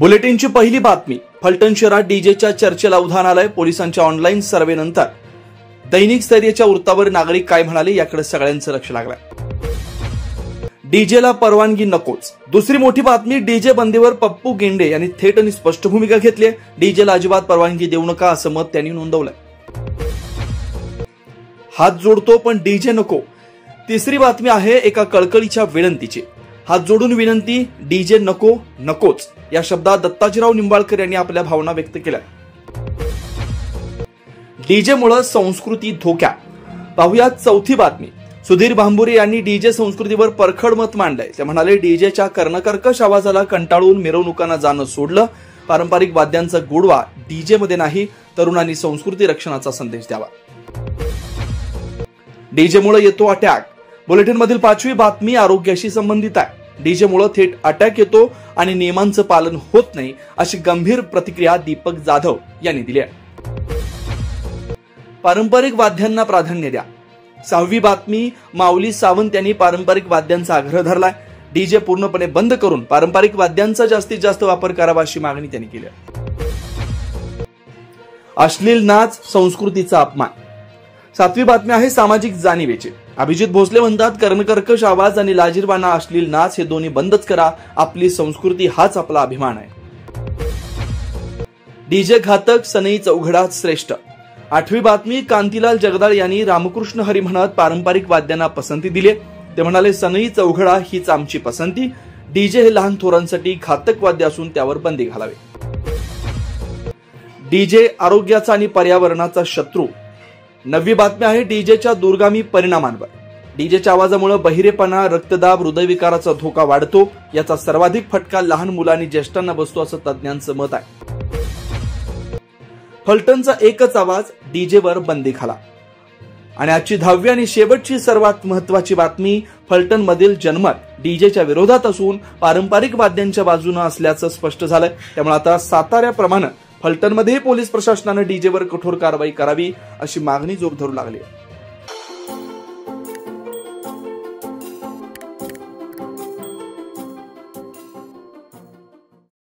बुलेटिनची पहिली बातमी. फलटण शहरात डीजेच्या चर्चेला उधाण आलंय. पोलिसांच्या ऑनलाईन सर्व्हेनंतर दैनिक स्थैर्याच्या वृत्तावर नागरिक काय म्हणाले याकडे सगळ्यांचं लक्ष लागलंय. डीजेला परवानगी नकोच. दुसरी मोठी बातमी. डीजे बंदीवर पप्पू गेंडे यांनी थेट आणि स्पष्ट भूमिका घेतली आहे. डीजेला अजिबात परवानगी देऊ नका असं मत त्यांनी नोंदवलंय. हात जोडतो पण डीजे नको. तिसरी बातमी आहे एका कळकळीच्या विनंतीची. हात जोडून विनंती, डीजे नको नकोच या शब्दात दत्ताजीराव निंबाळकर यांनी आपल्या भावना व्यक्त केल्या. डीजेमुळे संस्कृती धोक्यात. पाहुयात चौथी बातमी. सुधीर भांबुरे यांनी डीजे संस्कृतीवर परखड मत मांडलंय. ते म्हणाले, डीजेच्या कर्णकर्कश आवाजाला कंटाळून मिरवणुकांना जाणं सोडलं. पारंपरिक वाद्यांचा गोडवा डीजे मध्ये नाही. तरुणांनी संस्कृती रक्षणाचा संदेश द्यावा. डीजेमुळे येतो अटॅक. बुलेटिन मधील पाचवी बातमी आरोग्याशी संबंधित आहे. डीजेमुळे थेट अटॅक येतो आणि नियमांचं पालन होत नाही अशी गंभीर प्रतिक्रिया दीपक जाधव यांनी दिली आहे. पारंपरिक वाद्यांना प्राधान्य द्या. सहावी बातमी. माऊली सावंत यांनी पारंपरिक वाद्यांचा आग्रह धरलाय. डीजे पूर्णपणे बंद करून पारंपरिक वाद्यांचा जास्तीत जास्त वापर करावा अशी मागणी त्यांनी केली आहे. अश्लील नाच संस्कृतीचा अपमान. सातवी बातमी आहे सामाजिक जाणीवेची. अभिजित भोसले म्हणतात, कर्णकर्कश आवाज आणि लाजिरवाणा अश्लील नाच हे दोन्ही बंदच करा. आपली संस्कृती हाच आपला अभिमान आहे. डीजे घातक, सनई चौघडा श्रेष्ठ. आठवी बातमी. कांतीलाल जगदाळ यांनी रामकृष्ण हरी म्हणत पारंपरिक वाद्यांना पसंती दिली. ते म्हणाले, सनई चौघडा हीच आमची पसंती. डीजे हे लहान थोरांसाठी घातक वाद्य असून त्यावर बंदी घालावी. डीजे आरोग्याचा आणि पर्यावरणाचा शत्रू. नववी बातमी आहे डीजेच्या दूरगामी परिणामांवर. डीजेच्या आवाजामुळे बहिरेपणा, रक्तदाब, हृदयविकाराचा धोका वाढतो. याचा सर्वाधिक फटका लहान मुलांनी ज्येष्ठांना बसतो असं तज्ज्ञांचं मत आहे. फलटणचा एकच आवाज, डीजेवर बंदी घाला. आणि आजची 10वी आणि शेवटची सर्वात महत्वाची बातमी. फलटण मधील जनमत डीजेच्या विरोधात असून पारंपरिक वाद्यांच्या बाजूने असल्याचं स्पष्ट झालंय. त्यामुळे आता साताऱ्याप्रमाणे फलटणमध्येही पोलीस प्रशासनानं डीजेवर कठोर कारवाई करावी अशी मागणी जोर धरू लागली आहे.